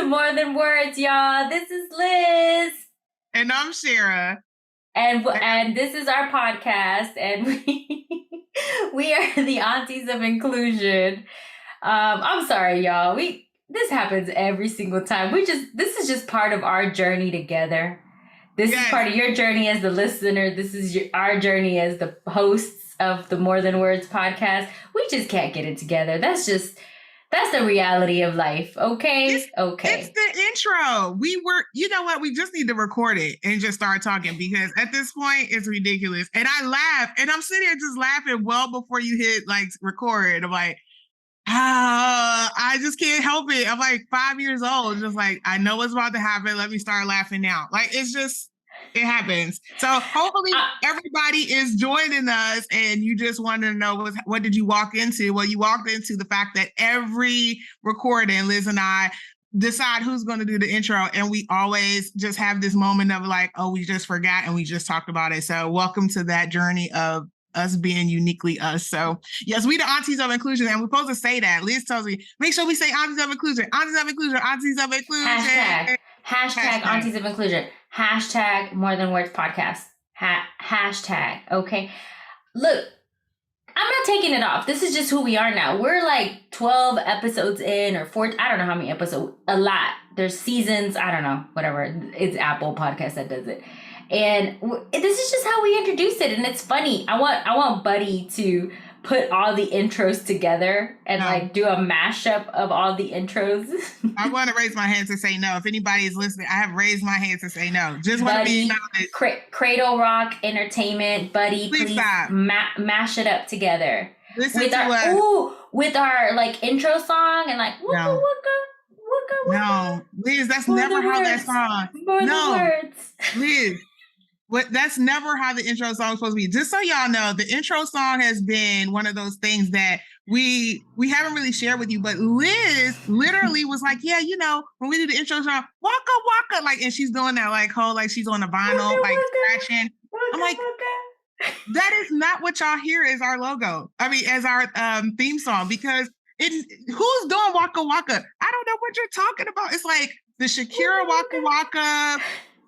More Than Words, y'all. This is Liz. And I'm Shara. And this is our podcast, and we are the Aunties of Inclusion. I'm sorry, y'all. This happens every single time. This is just part of our journey together. This is part of your journey as the listener. This is our journey as the hosts of the More Than Words podcast. We just can't get it together. That's the reality of life. Okay. It's the intro. You know what? We just need to record it and just start talking, because at this point it's ridiculous. And I laugh, and I'm sitting here just laughing well before you hit like record. I'm like, I just can't help it. I'm like 5 years old. Just like, I know what's about to happen. Let me start laughing now. Like, it happens. So hopefully everybody is joining us, and you just wanted to know what did you walk into? Well, you walked into the fact that every recording, Liz and I decide who's going to do the intro, and we always just have this moment of like, oh, we just forgot and we just talked about it. So welcome to that journey of us being uniquely us. So yes, we the Aunties of Inclusion, and we're supposed to say that. Liz tells me, make sure we say Aunties of Inclusion, Aunties of Inclusion, Aunties of Inclusion. Hashtag Aunties of Inclusion. Hashtag More Than Words podcast. Hashtag. Okay. Look, I'm not taking it off. This is just who we are now. We're like 12 episodes in, or 4. I don't know how many episodes. A lot. There's seasons. I don't know. Whatever. It's Apple Podcast that does it. And this is just how we introduce it. And it's funny. I want Buddy to put all the intros together and like do a mashup of all the intros. I want to raise my hand to say no. If anybody is listening, I have raised my hand to say no. Just want to be acknowledged. Cradle Rock Entertainment, Buddy, please mash it up together. Listen with our like intro song and like wooka wooka wooka wooka. No, Liz, that's never how that song. More than words. Liz. That's never how the intro song is supposed to be. Just so y'all know, the intro song has been one of those things that we haven't really shared with you, but Liz literally was like, yeah, you know, when we do the intro song, waka waka, like, and she's doing that like whole, like she's on the vinyl, waka, like scratching. Waka, I'm like, waka. That is not what y'all hear as our logo. I mean, as our theme song, because who's doing waka waka? I don't know what you're talking about. It's like the Shakira waka waka,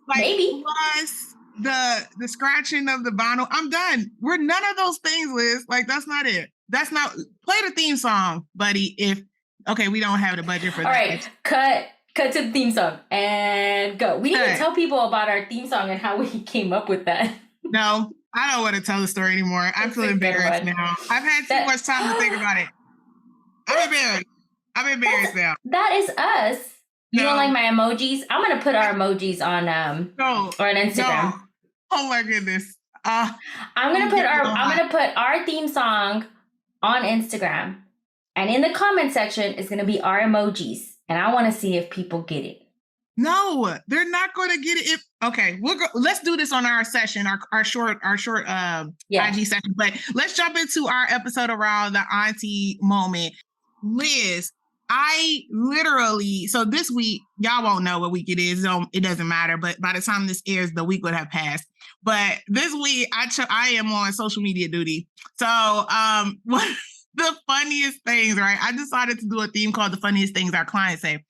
like maybe plus the scratching of the vinyl. I'm done. We're none of those things, Liz. Like, that's not it. That's not. Play the theme song, buddy. We don't have the budget for that. All right, cut to the theme song and go. We need to tell people about our theme song and how we came up with that. No, I don't want to tell the story anymore. I feel embarrassed now. I've had too much time to think about it. I'm embarrassed now. That is us. You don't like my emojis? I'm gonna put our emojis on Instagram. No. Oh my goodness. I'm gonna put our theme song on Instagram, and in the comment section is gonna be our emojis, and I want to see if people get it. No, they're not going to get it. We'll go. Let's do this on our session, our short IG session. But let's jump into our episode around the auntie moment. Liz, I literally, so this week, y'all won't know what week it is. It doesn't matter. But by the time this airs, the week would have passed. But this week, I am on social media duty. So one of the funniest things, right? I decided to do a theme called The Funniest Things Our Clients Say.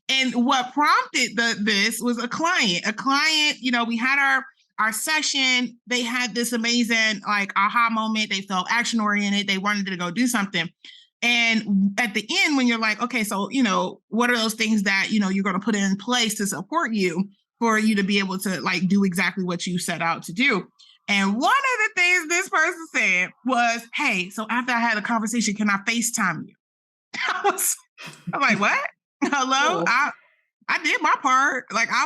And what prompted this was a client. You know, we had our session. They had this amazing like aha moment. They felt action oriented. They wanted to go do something. And at the end, when you're like, okay, so, you know, what are those things that, you know, you're going to put in place to support you for you to be able to like do exactly what you set out to do? And one of the things this person said was, hey, so after I had a conversation, can I FaceTime you? I'm like, what? Hello? Oh. I did my part. Like I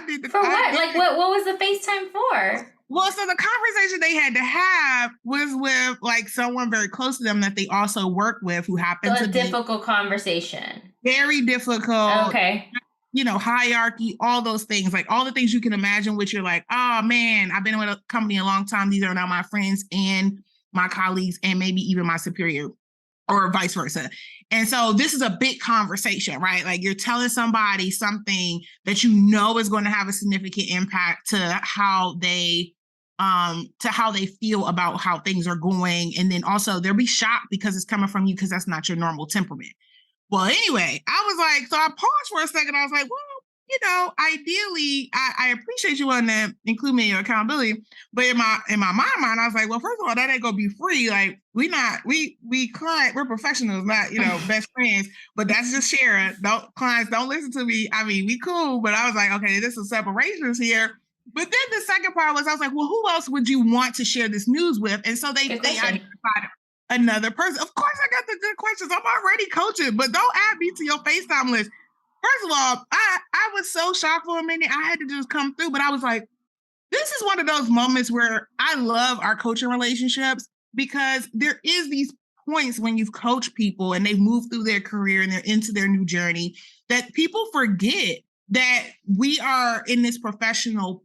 did the. For what? Like what was the FaceTime for? Well, so the conversation they had to have was with like someone very close to them that they also work with, who happened to be a difficult conversation. Very difficult. Okay. You know, hierarchy, all those things, like all the things you can imagine, which you're like, oh man, I've been with a company a long time. These are now my friends and my colleagues and maybe even my superior, or vice versa. And so this is a big conversation, right? Like you're telling somebody something that you know is going to have a significant impact to how they feel about how things are going. And then also they'll be shocked because it's coming from you, because that's not your normal temperament. Well, anyway, I was like, so I paused for a second. I was like, well, ideally, I appreciate you wanting to include me in your accountability. But in my mind, I was like, well, first of all, that ain't gonna be free. Like we client, we're professionals, not best friends. But that's just sharing. Clients don't listen to me. I mean, we cool, but I was like, okay, this is separations here. But then the second part was, I was like, well, who else would you want to share this news with? And so they identified another person. Of course, I got the good questions. I'm already coaching, but don't add me to your FaceTime list. First of all, I was so shocked for a minute. I had to just come through, but I was like, this is one of those moments where I love our coaching relationships, because there is these points when you've coached people and they've moved through their career and they're into their new journey, that people forget that we are in this professional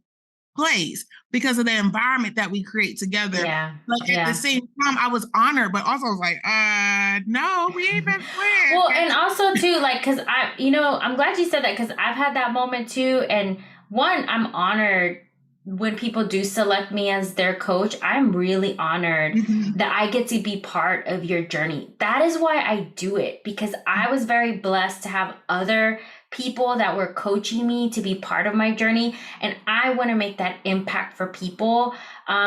place because of the environment that we create together. Yeah. But at the same time, I was honored, but also I was like, no, we ain't been friends. Well, and also too, like, cause I'm glad you said that, cause I've had that moment too. And one, I'm honored when people do select me as their coach. I'm really honored that I get to be part of your journey. That is why I do it, because I was very blessed to have other people that were coaching me to be part of my journey. And I want to make that impact for people,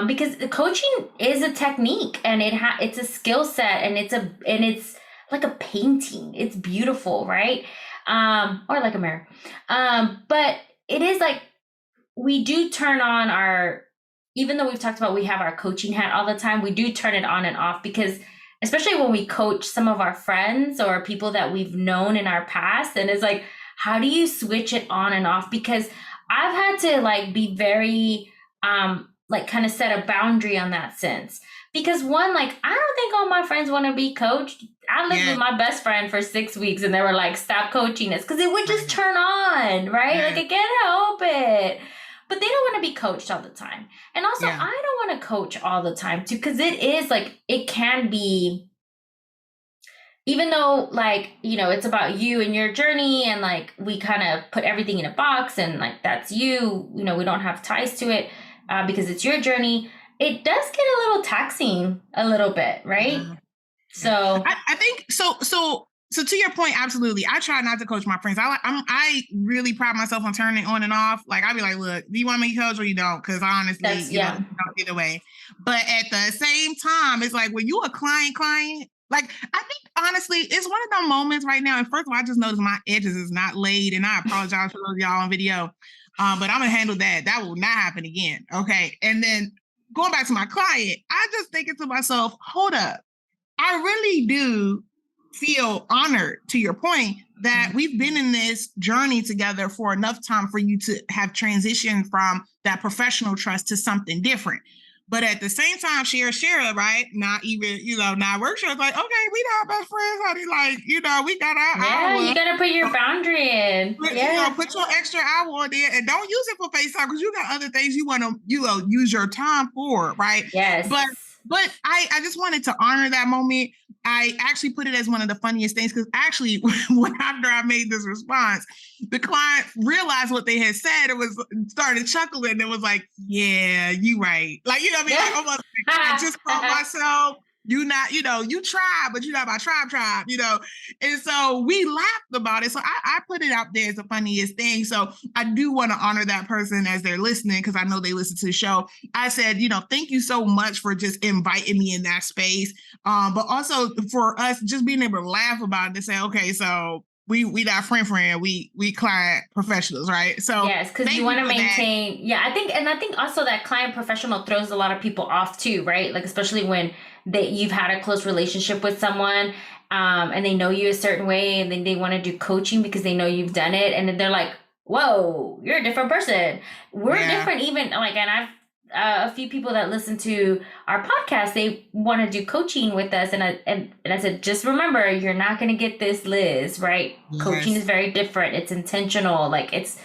because the coaching is a technique, and it's a skill set, and it's like a painting. It's beautiful, right? Or like a mirror. But it is like, we do turn on even though we've talked about we have our coaching hat all the time, we do turn it on and off, because especially when we coach some of our friends or people that we've known in our past, and it's like, how do you switch it on and off? Because I've had to like be very, like kind of set a boundary on that sense. Because one, like, I don't think all my friends want to be coached. I lived with my best friend for 6 weeks and they were like, stop coaching us, because it would just turn on, right? Like, I can't help it. But they don't want to be coached all the time. And also, I don't want to coach all the time too, because it is like, it can be, even though like, it's about you and your journey, and like we kind of put everything in a box, and like that's you, we don't have ties to it because it's your journey. It does get a little taxing a little bit, right? Yeah. So I think so to your point, absolutely. I try not to coach my friends. I really pride myself on turning it on and off. Like I'd be like, look, do you want me to coach or you don't? Because honestly, either way. But at the same time, it's like when you a client, like I think honestly, it's one of those moments right now. And first of all, I just noticed my edges is not laid, and I apologize for those of y'all on video. But I'm gonna handle that. That will not happen again. Okay. And then going back to my client, I just thinking to myself, hold up. I really do feel honored, to your point, that we've been in this journey together for enough time for you to have transitioned from that professional trust to something different. But at the same time, Shara, right? Not even, not work. She was like, okay, we not best friends, honey. Like, we got our hour. You got to put your boundary in. Put your extra hour on there, and don't use it for FaceTime, because you got other things you want to, use your time for, right? Yes. But I just wanted to honor that moment. I actually put it as one of the funniest things, because actually, after I made this response, the client realized what they had said and started chuckling and was like, yeah, you right. Like, what I mean? Like, almost, I just called myself, you tribe, but you're not my tribe, And so we laughed about it. So I put it out there as the funniest thing. So I do want to honor that person as they're listening, because I know they listen to the show. I said, thank you so much for just inviting me in that space. But also for us just being able to laugh about it and say, okay, so we not friend, we client professionals, right? So yes, because you want to maintain. That. Yeah, I think also that client professional throws a lot of people off too, right? Like especially when you've had a close relationship with someone, and they know you a certain way, and then they want to do coaching because they know you've done it, and then they're like, "Whoa, you're a different person. We're different." Even like, and I've a few people that listen to our podcast, they want to do coaching with us, and I said, just remember, you're not going to get this, Liz, right? Yes. Coaching is very different. It's intentional. Like it's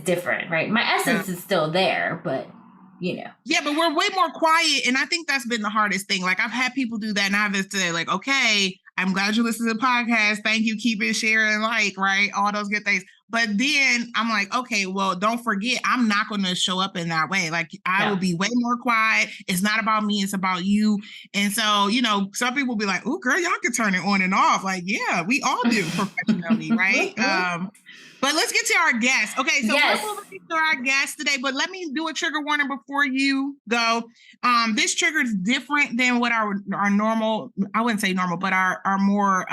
different, right? My essence is still there, but Yeah, but we're way more quiet, and I think that's been the hardest thing. Like I've had people do that, and I've just said, like, okay, I'm glad you listen to the podcast. Thank you. Keep it, share, and like, right? All those good things. But then I'm like, okay, well, don't forget, I'm not going to show up in that way. Like, I will be way more quiet. It's not about me. It's about you. And so, some people be like, oh, girl, y'all can turn it on and off. Like, yeah, we all do professionally, right? But let's get to our guest. Okay, so we're moving to our guest today, but let me do a trigger warning before you go. This trigger is different than what our normal, I wouldn't say normal, but our more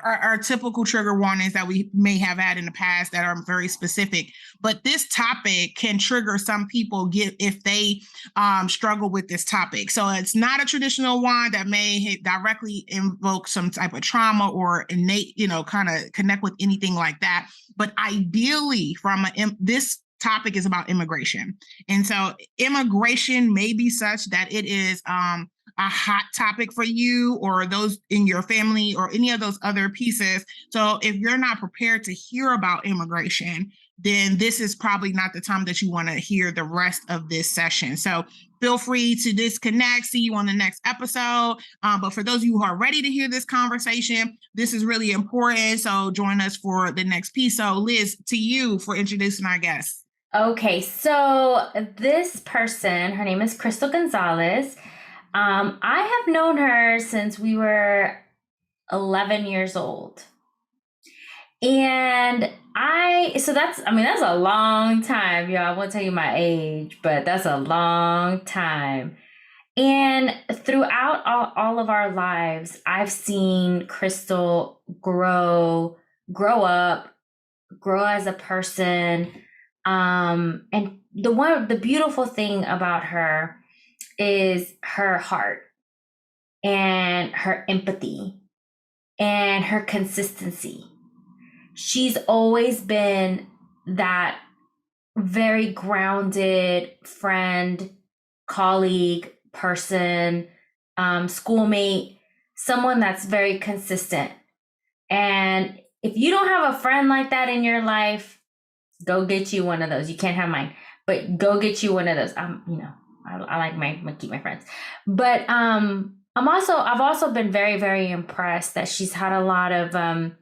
our typical trigger warnings that we may have had in the past that are very specific. But this topic can trigger some people if they struggle with this topic. So it's not a traditional one that may directly invoke some type of trauma or innate, kind of connect with anything like that. But ideally, this topic is about immigration. And so immigration may be such that it is a hot topic for you or those in your family or any of those other pieces. So if you're not prepared to hear about immigration, then this is probably not the time that you want to hear the rest of this session. So feel free to disconnect, see you on the next episode. But for those of you who are ready to hear this conversation, this is really important. So join us for the next piece. So Liz, to you for introducing our guest. Okay, so this person, her name is Crystal Gonzalez. I have known her since we were 11 years old. And that's a long time, y'all. I won't tell you my age, but that's a long time. And throughout all of our lives, I've seen Crystal grow up, grow as a person. And the beautiful thing about her is her heart and her empathy and her consistency. She's always been that very grounded friend, colleague, person, schoolmate, someone that's very consistent. And if you don't have a friend like that in your life, go get you one of those. You can't have mine, but go get you one of those. I like keep my friends, but I've also been very, very impressed that she's had a lot of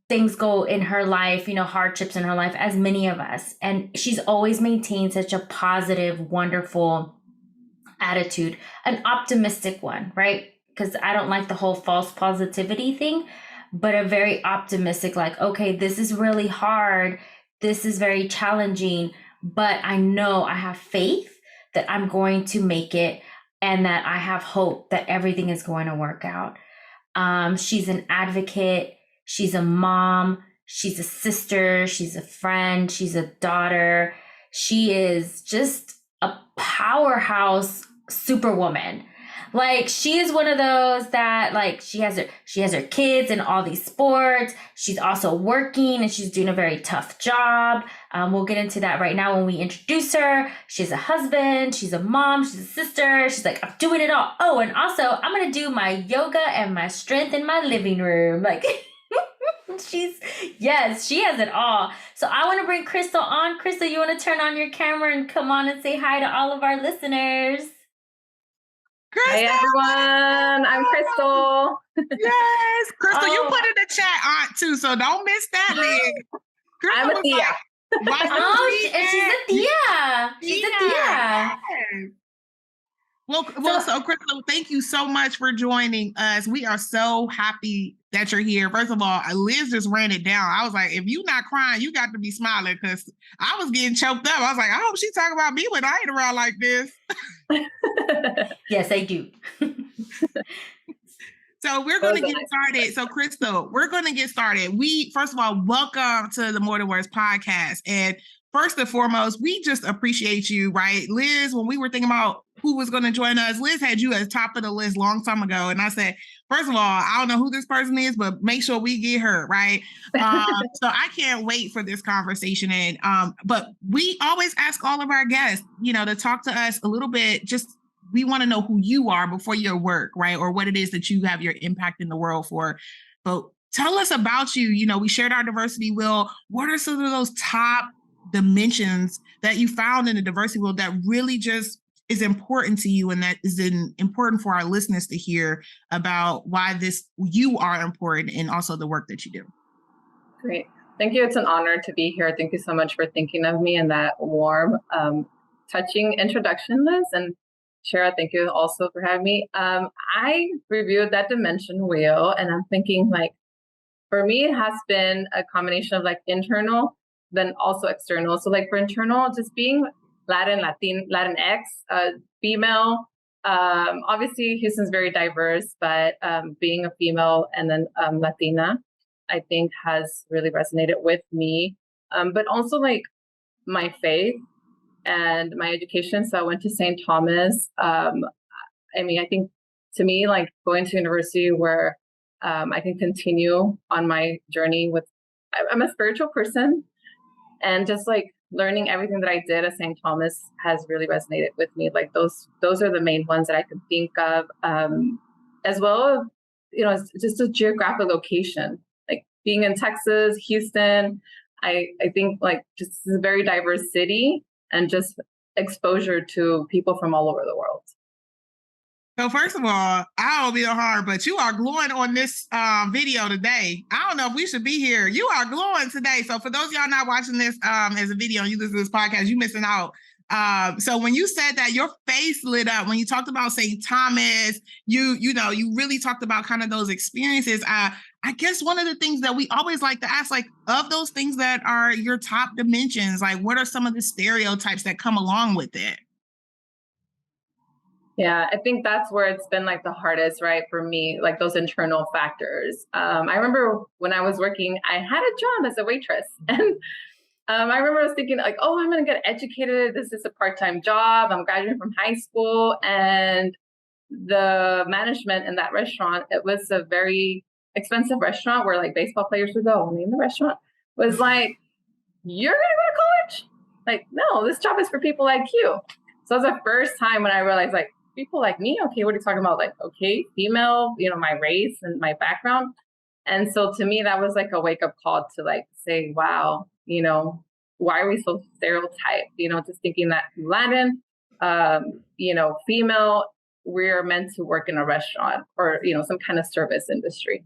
things go in her life, hardships in her life, as many of us, and she's always maintained such a positive, wonderful attitude, an optimistic one, right? Because I don't like the whole false positivity thing, but a very optimistic, like, okay, this is really hard, this is very challenging, but I know I have faith that I'm going to make it and that I have hope that everything is going to work out. She's an advocate. She's a mom. She's a sister. She's a friend. She's a daughter. She is just a powerhouse superwoman. Like, she is one of those that, like, she has her kids in all these sports. She's also working and she's doing a very tough job. We'll get into that right now when we introduce her. She's a husband. She's a mom. She's a sister. She's like, I'm doing it all. Oh, and also I'm going to do my yoga and my strength in my living room. Like, she has it all. So I want to bring Crystal on. Crystal, you want to turn on your camera and come on and say hi to all of our listeners? Crystal! Hi everyone, I'm Crystal. Yes, Crystal, you put in the chat aunt too, so don't miss that, Liz. I'm a Thea. And she's a Thea. She's a Thea. Well, so Crystal, thank you so much for joining us. We are so happy that you're here. First of all, Liz just ran it down. I was like, if you're not crying, you got to be smiling, because I was getting choked up. I was like, I hope she talking about me when I ain't around like this. Yes, I do. So we're going to get started. So Crystal, we're going to get started. First of all, welcome to the More Than Words podcast. And first and foremost, we just appreciate you, right? Liz, when we were thinking about who was going to join us, Liz had you as top of the list long time ago. And I said, first of all, I don't know who this person is, but make sure we get her, right? So I can't wait for this conversation. And but we always ask all of our guests, to talk to us a little bit. Just, we want to know who you are before your work, right? Or what it is that you have your impact in the world for. But tell us about you. We shared our diversity wheel. What are some of those top dimensions that you found in the diversity wheel that really just is important to you and that is important for our listeners to hear about why you are important and also the work that you do. Great. Thank you. It's an honor to be here. Thank you so much for thinking of me in that warm, touching introduction, Liz. And Shara, thank you also for having me. I reviewed that dimension wheel and I'm thinking like, for me, it has been a combination of like internal, then also external. So like for internal, just being Latinx, female. Obviously, Houston's very diverse, but being a female and then Latina, I think has really resonated with me. But also like my faith and my education. So I went to St. Thomas. I think to me, like going to university where I can continue on my journey I'm a spiritual person, and just like learning everything that I did at St. Thomas has really resonated with me. Like those are the main ones that I could think of, as well as, it's just a geographic location, like being in Texas, Houston. I think like just a very diverse city and just exposure to people from all over the world. So first of all, I'll be hard, but you are glowing on this video today. I don't know if we should be here. You are glowing today. So for those of y'all not watching this as a video and you listen to this podcast, you missing out. So when you said that, your face lit up. When you talked about St. Thomas, you really talked about kind of those experiences. I guess one of the things that we always like to ask, like of those things that are your top dimensions, like what are some of the stereotypes that come along with it? Yeah, I think that's where it's been like the hardest, right, for me, like those internal factors. I remember when I was working, I had a job as a waitress. And I remember I was thinking like, oh, I'm going to get educated. This is a part-time job. I'm graduating from high school. And the management in that restaurant, it was a very expensive restaurant where like baseball players would go. And the restaurant was like, you're going to go to college? Like, no, this job is for people like you. So it was the first time when I realized like, people like me, okay, what are you talking about? Like, okay, female, my race and my background. And so to me, that was like a wake up call to like say, wow, why are we so stereotyped? Just thinking that Latin, female, we're meant to work in a restaurant or, some kind of service industry.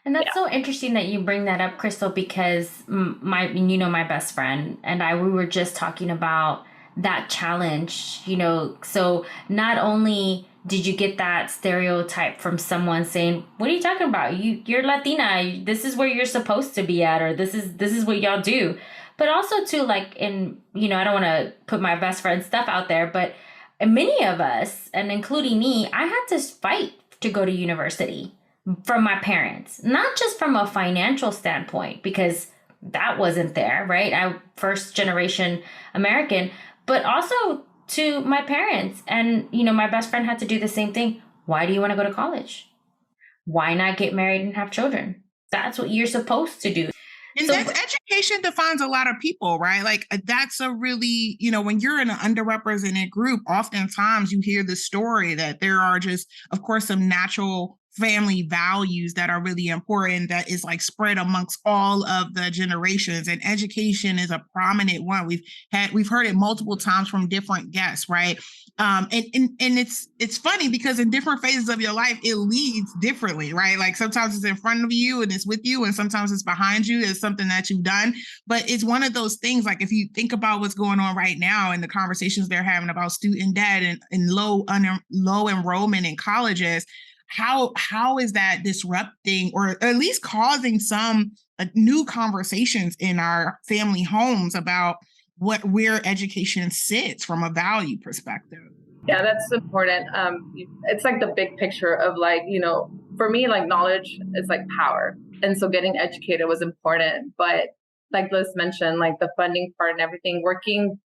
And that's so interesting that you bring that up, Crystal, because my best friend and we were just talking about that challenge, so not only did you get that stereotype from someone saying, what are you talking about? You're Latina. This is where you're supposed to be at, or this is what y'all do. But also too, like I don't want to put my best friend's stuff out there, but many of us, and including me, I had to fight to go to university from my parents, not just from a financial standpoint, because that wasn't there, right? I'm first generation American, but also to my parents. And, my best friend had to do the same thing. Why do you want to go to college? Why not get married and have children? That's what you're supposed to do. And that's education defines a lot of people, right? Like that's a really, when you're in an underrepresented group, oftentimes you hear the story that there are just, of course, some natural family values that are really important that is like spread amongst all of the generations, and education is a prominent one. We've heard it multiple times from different guests, right? And it's funny because in different phases of your life it leads differently, right? Like sometimes it's in front of you and it's with you, and sometimes it's behind you. It's something that you've done, but it's one of those things. Like if you think about what's going on right now and the conversations they're having about student debt and low enrollment in colleges, how is that disrupting or at least causing some new conversations in our family homes about where education sits from a value perspective? Yeah, that's important. It's like the big picture of like, for me, like knowledge is like power. And so getting educated was important. But like Liz mentioned, like the funding part and everything,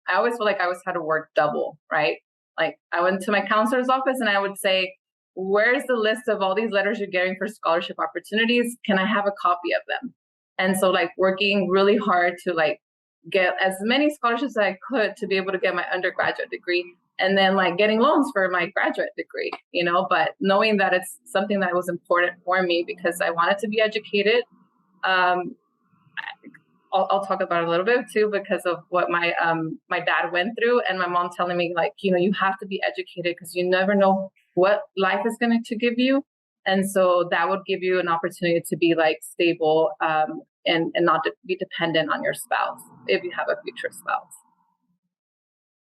I always feel like I always had to work double, right? Like I went to my counselor's office and I would say, where's the list of all these letters you're getting for scholarship opportunities? Can I have a copy of them? And so like working really hard to like get as many scholarships as I could to be able to get my undergraduate degree, and then like getting loans for my graduate degree, but knowing that it's something that was important for me because I wanted to be educated. I'll talk about it a little bit too, because of what my my dad went through, and my mom telling me, like, you have to be educated because you never know what life is going to give you. And so that would give you an opportunity to be like stable, and not be dependent on your spouse if you have a future spouse.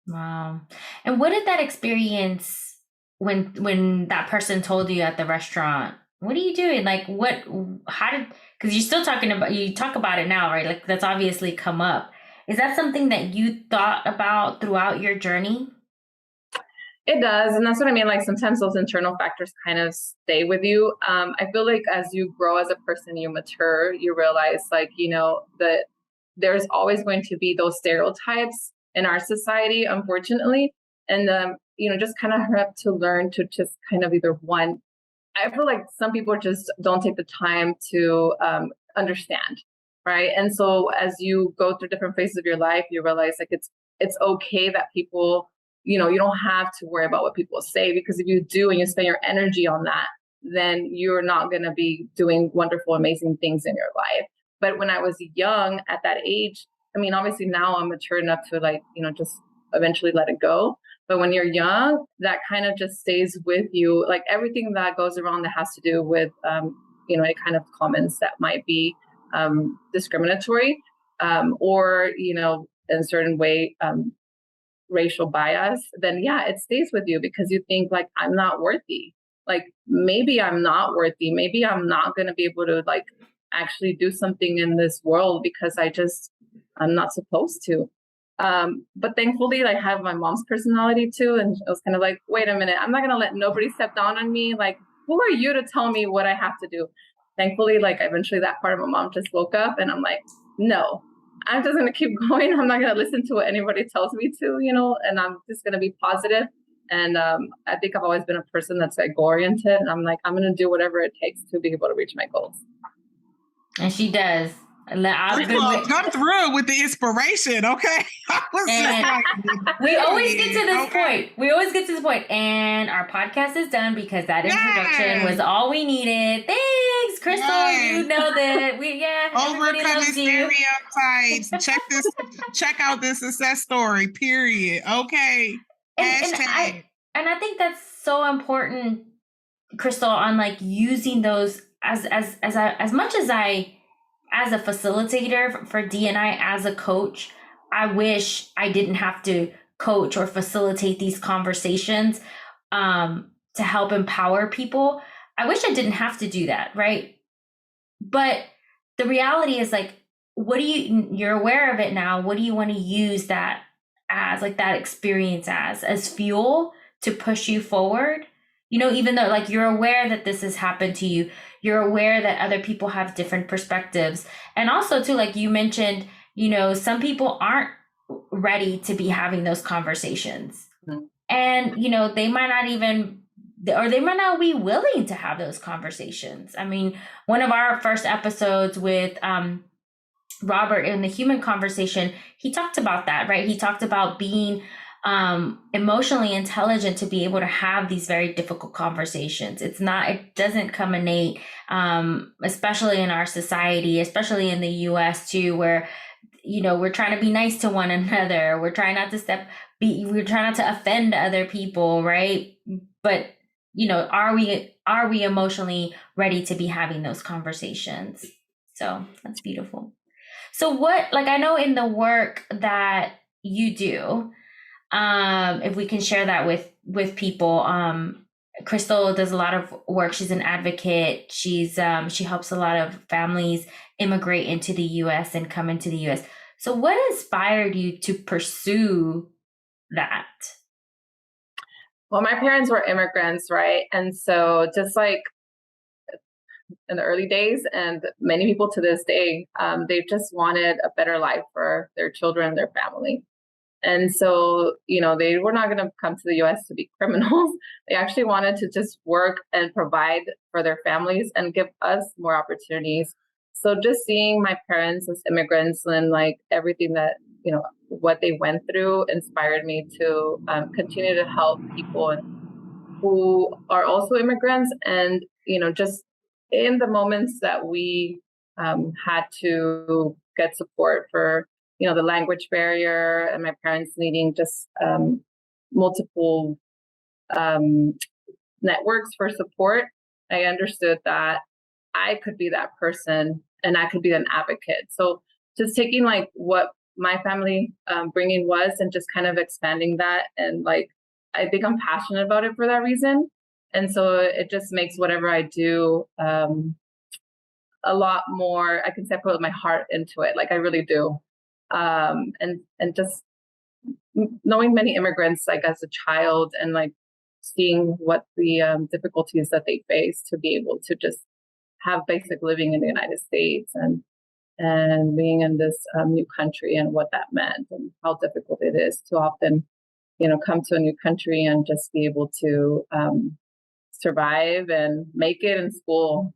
Wow. And what did that experience when that person told you at the restaurant, what are you doing? Like, because you talk about it now, right? Like, that's obviously come up. Is that something that you thought about throughout your journey? It does. And that's what I mean. Like, sometimes those internal factors kind of stay with you. I feel like as you grow as a person, you mature, you realize, like, that there's always going to be those stereotypes in our society, unfortunately. And, just kind of have to learn to just kind of either one, I feel like some people just don't take the time to understand, right? And so as you go through different phases of your life, you realize, like, it's okay that people, you don't have to worry about what people say, because if you do and you spend your energy on that, then you're not going to be doing wonderful, amazing things in your life. But when I was young at that age, I mean, obviously now I'm mature enough to, like, just eventually let it go. But when you're young, that kind of just stays with you. Like, everything that goes around that has to do with, any kind of comments that might be discriminatory, or, in a certain way, racial bias, then yeah, it stays with you because you think, like, I'm not worthy. Like, maybe I'm not worthy. Maybe I'm not going to be able to, like, actually do something in this world because I'm not supposed to. But thankfully, I have my mom's personality too. And it was kind of like, wait a minute, I'm not going to let nobody step down on me. Like, who are you to tell me what I have to do? Thankfully, like, eventually that part of my mom just woke up, and I'm like, no, I'm just going to keep going. I'm not going to listen to what anybody tells me to, and I'm just going to be positive. And I think I've always been a person that's, like, goal-oriented. And I'm like, I'm going to do whatever it takes to be able to reach my goals. And she does. Come through with the inspiration, okay? We always get to this point. We always get to this point. And our podcast is done because that introduction was all we needed. Thanks, Crystal. Yes. You know that. Overcoming stereotypes. Check out this success story, period. Okay. Hashtag. And I think that's so important, Crystal, on, like, using those as much as as a facilitator for D&I, as a coach, I wish I didn't have to coach or facilitate these conversations to help empower people. I wish I didn't have to do that, right? But the reality is, like, you're aware of it now. What do you want to use that as, like, that experience as fuel to push you forward? Even though, like, you're aware that this has happened to you, you're aware that other people have different perspectives. And also too, like you mentioned, some people aren't ready to be having those conversations. Mm-hmm. And, they might not be willing to have those conversations. I mean, one of our first episodes with Robert in the Human Conversation, he talked about that, right? He talked about being emotionally intelligent to be able to have these very difficult conversations. It doesn't come innate, especially in our society, especially in the US too, where, we're trying to be nice to one another. We're trying not to offend other people, right? But, are we emotionally ready to be having those conversations? So that's beautiful. So I know in the work that you do, if we can share that with people, Crystal does a lot of work. She's an advocate. She helps a lot of families immigrate into the U.S. and come into the U.S. So what inspired you to pursue that? Well, my parents were immigrants, right? And so just like in the early days, and many people to this day, they just wanted a better life for their children and their family. And so, they were not going to come to the U.S. to be criminals. They actually wanted to just work and provide for their families and give us more opportunities. So just seeing my parents as immigrants and, like, everything that, what they went through inspired me to continue to help people who are also immigrants. And, just in the moments that we had to get support for, the language barrier, and my parents needing just multiple networks for support. I understood that I could be that person and I could be an advocate. So just taking like what my family bringing was and just kind of expanding that. And like, I think I'm passionate about it for that reason. And so it just makes whatever I do a lot more, I can say I put my heart into it. Like I really do. And just knowing many immigrants, like as a child, and like seeing what the difficulties that they face to be able to just have basic living in the United States, and being in this new country and what that meant and how difficult it is to often, come to a new country and just be able to survive and make it in school.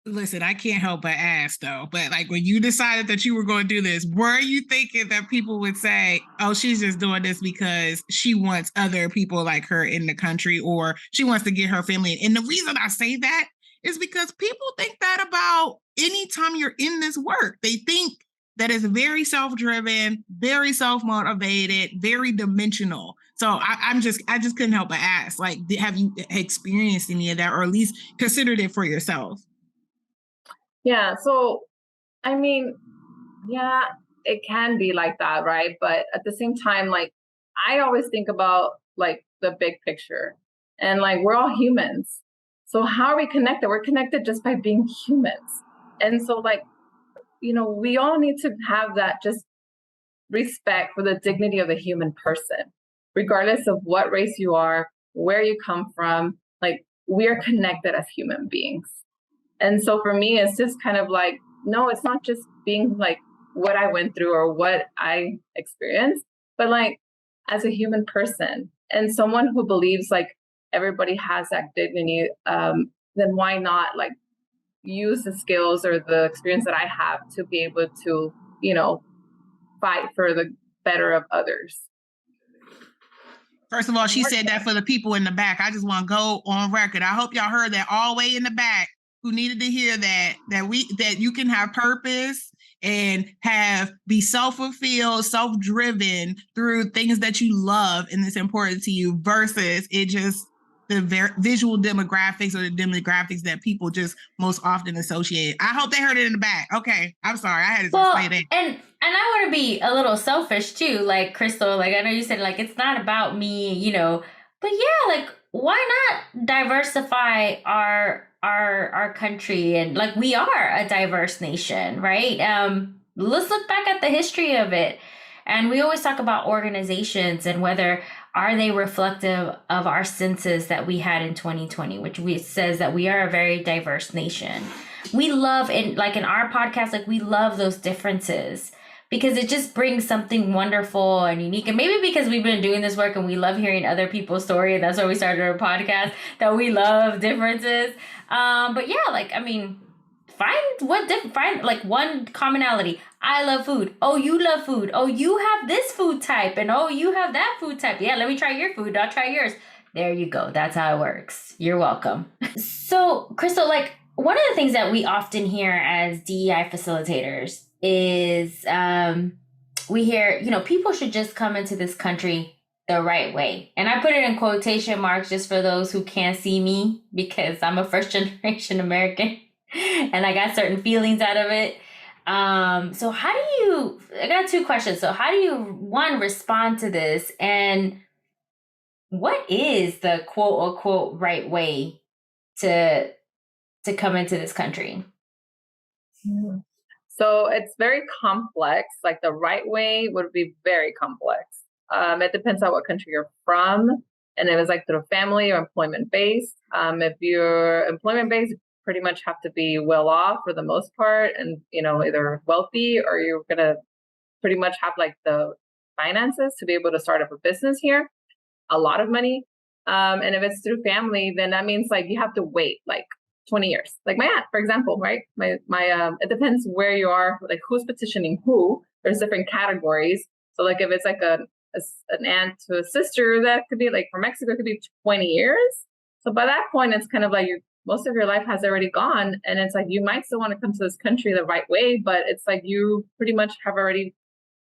Listen, I can't help but ask though, but like when you decided that you were going to do this, were you thinking that people would say, oh, she's just doing this because she wants other people like her in the country, or she wants to get her family in? And the reason I say that is because people think that about anytime you're in this work. They think that it's very self-driven, very self-motivated, very dimensional. So I just couldn't help but ask, like, have you experienced any of that, or at least considered it for yourself? Yeah. So, I mean, yeah, it can be like that, right? But at the same time, like, I always think about like the big picture, and like we're all humans. So how are we connected? We're connected just by being humans. And so like, we all need to have that just respect for the dignity of the human person, regardless of what race you are, where you come from. Like, we are connected as human beings. And so for me, it's just kind of like, no, it's not just being like what I went through or what I experienced, but like as a human person and someone who believes like everybody has that dignity, then why not like use the skills or the experience that I have to be able to, fight for the better of others. First of all, she said that for the people in the back. I just want to go on record. I hope y'all heard that all the way in the back, who needed to hear that you can have purpose and be self-fulfilled, self-driven through things that you love and it's important to you, versus it just the visual demographics or the demographics that people just most often associate. I hope they heard it in the back. Okay, I'm sorry, I had to say that. And I want to be a little selfish too, like Crystal. Like I know you said, like it's not about me, but yeah, like why not diversify our country? And like we are a diverse nation, right? Let's look back at the history of it. And we always talk about organizations and whether are they reflective of our census that we had in 2020, which says that we are a very diverse nation. We love, in our podcast, like we love those differences because it just brings something wonderful and unique. And maybe because we've been doing this work and we love hearing other people's story, and that's why we started our podcast, that we love differences. But yeah, like, I mean, find like one commonality. I love food. Oh, you love food. Oh, you have this food type. And oh, you have that food type. Yeah, let me try your food. I'll try yours. There you go. That's how it works. You're welcome. So, Crystal, like one of the things that we often hear as DEI facilitators is we hear, people should just come into this country the right way. And I put it in quotation marks just for those who can't see me, because I'm a first generation American and I got certain feelings out of it. So I got two questions. So how do you, one, respond to this? And what is the quote unquote right way to come into this country? So it's very complex. Like the right way would be very complex. It depends on what country you're from. And it was like through family or employment based. If you're employment based, you pretty much have to be well off for the most part, and either wealthy or you're gonna pretty much have like the finances to be able to start up a business here, a lot of money. And if it's through family, then that means like you have to wait like 20 years. Like my aunt, for example, right? My it depends where you are, like who's petitioning who. There's different categories. So like if it's like an aunt to a sister, that could be like for Mexico, it could be 20 years. So by that point, it's kind of like most of your life has already gone. And it's like, you might still want to come to this country the right way, but it's like you pretty much have already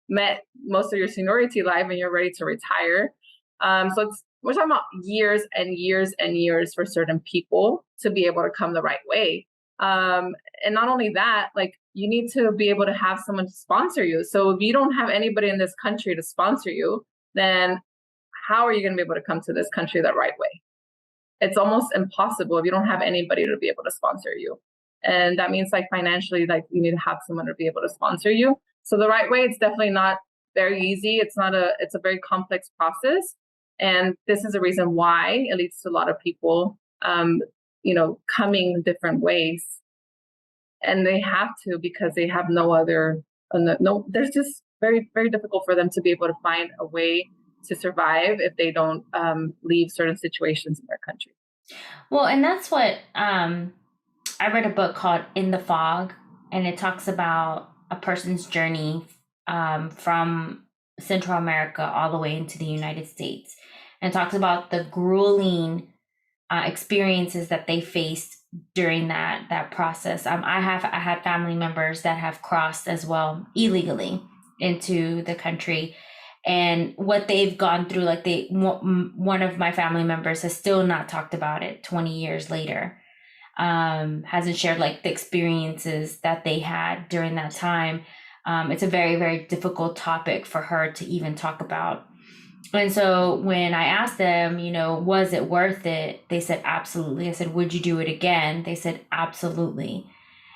met most of your seniority life and you're ready to retire. So we're talking about years and years and years for certain people to be able to come the right way. And not only that, like you need to be able to have someone to sponsor you. So if you don't have anybody in this country to sponsor you, then how are you going to be able to come to this country the right way? It's almost impossible if you don't have anybody to be able to sponsor you. And that means like financially, like you need to have someone to be able to sponsor you. So the right way, it's definitely not very easy. It's a very complex process. And this is a reason why it leads to a lot of people, coming different ways. And they have to, because they have there's just very, very difficult for them to be able to find a way to survive if they don't leave certain situations in their country. Well, and that's what I read a book called In the Fog, and it talks about a person's journey from Central America all the way into the United States, and talks about the grueling experiences that they faced during that process. I had family members that have crossed as well illegally into the country, and what they've gone through. Like one of my family members has still not talked about it 20 years later. Hasn't shared like the experiences that they had during that time. It's a very, very difficult topic for her to even talk about. And so when I asked them, was it worth it? They said, absolutely. I said, would you do it again? They said, absolutely.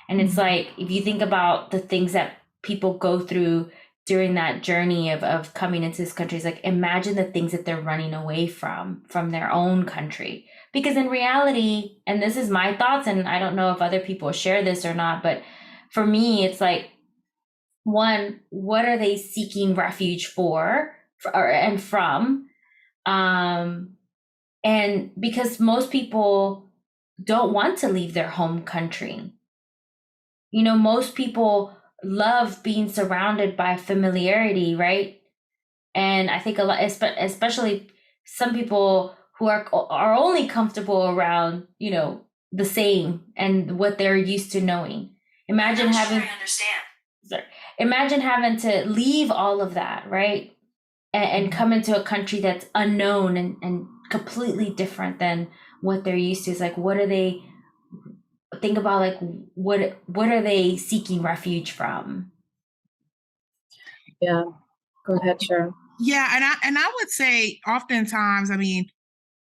And it's like, if you think about the things that people go through during that journey of coming into this country, it's like, imagine the things that they're running away from their own country. Because in reality, and this is my thoughts, and I don't know if other people share this or not, but for me, it's like, one, what are they seeking refuge for and from? And because most people don't want to leave their home country. Most people love being surrounded by familiarity, right? And I think a lot, especially some people who are only comfortable around, the same and what they're used to knowing. Imagine having to leave all of that, right? And come into a country that's unknown and completely different than what they're used to. It's like, what are they? Think about like what are they seeking refuge from? Yeah, go ahead, Cheryl. Yeah, and I would say oftentimes,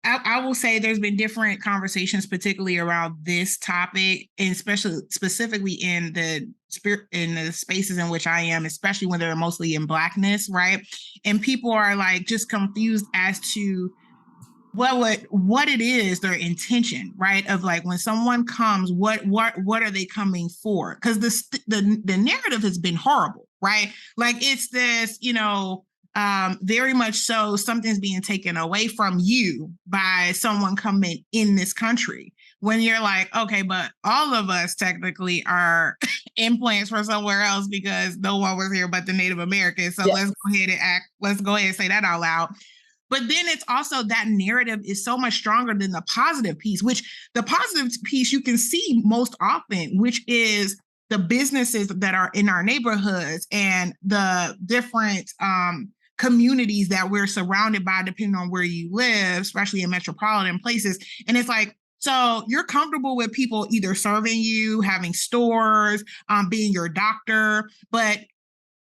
I will say there's been different conversations, particularly around this topic, and specifically in the spaces in which I am, especially when they're mostly in Blackness, right? And people are like just confused as to what it is, their intention, right? Of like when someone comes, what are they coming for? Because the narrative has been horrible, right? Like it's this, very much so something's being taken away from you by someone coming in this country. When you're like, okay, but all of us technically are implants from somewhere else because no one was here but the Native Americans. So yes. Let's go ahead and say that out loud. But then it's also that narrative is so much stronger than the positive piece, which the positive piece you can see most often, which is the businesses that are in our neighborhoods and the different communities that we're surrounded by, depending on where you live, especially in metropolitan places. And it's like, so you're comfortable with people either serving you, having stores, being your doctor, but